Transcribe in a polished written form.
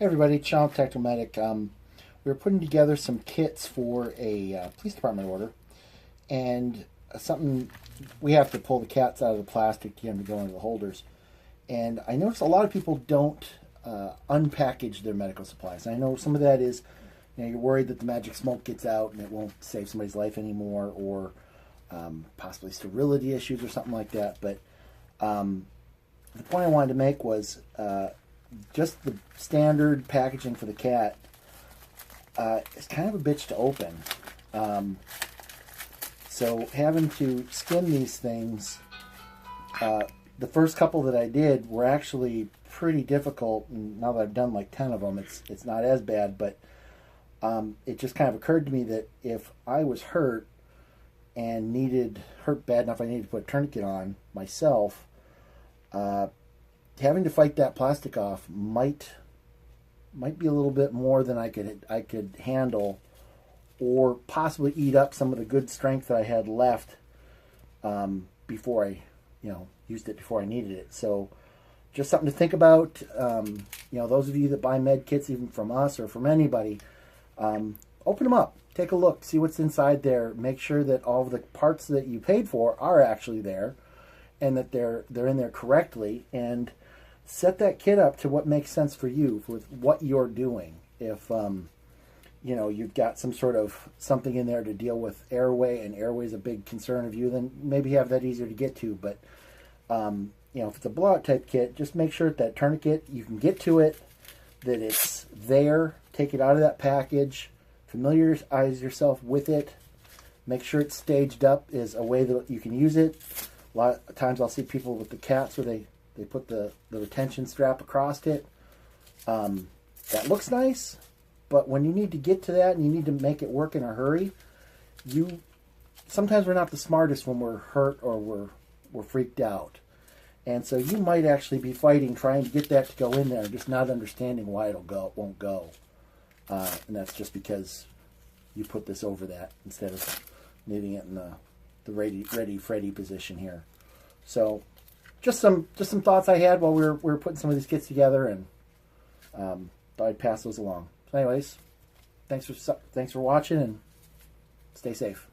Hey everybody, Child Tactical Medic. We were putting together some kits for a police department order, and something we have to pull the cats out of the plastic to get them to go into the holders. And I noticed a lot of people don't unpackage their medical supplies. I know some of that is, you're worried that the magic smoke gets out and it won't save somebody's life anymore, or possibly sterility issues or something like that. But the point I wanted to make was just the standard packaging for the cat is kind of a bitch to open. So having to skim these things, the first couple that I did were actually pretty difficult. And now that I've done like 10 of them, it's not as bad. But it just kind of occurred to me that if I was hurt and hurt bad enough, I needed to put a tourniquet on myself, having to fight that plastic off might be a little bit more than I could handle, or possibly eat up some of the good strength that I had left before I used it before I needed it. So just something to think about. Those of you that buy med kits, even from us or from anybody, open them up, take a look, see what's inside there, make sure that all of the parts that you paid for are actually there and that they're in there correctly, and set that kit up to what makes sense for you with what you're doing. If you've got some sort of something in there to deal with airway, and airway is a big concern of you, then maybe have that easier to get to. But if it's a blowout type kit, just make sure that tourniquet, you can get to it, that it's there. Take it out of that package, familiarize yourself with it, make sure it's staged up is a way that you can use it. A lot of times I'll see people with the cats where they put the retention strap across it. That looks nice, but when you need to get to that and you need to make it work in a hurry, sometimes we're not the smartest when we're hurt or we're freaked out. And so you might actually be fighting, trying to get that to go in there, just not understanding why it won't go. And that's just because you put this over that instead of needing it in the ready Freddy position here. So just some thoughts I had while we were putting some of these kits together, and thought I'd pass those along. So anyways, thanks for watching, and stay safe.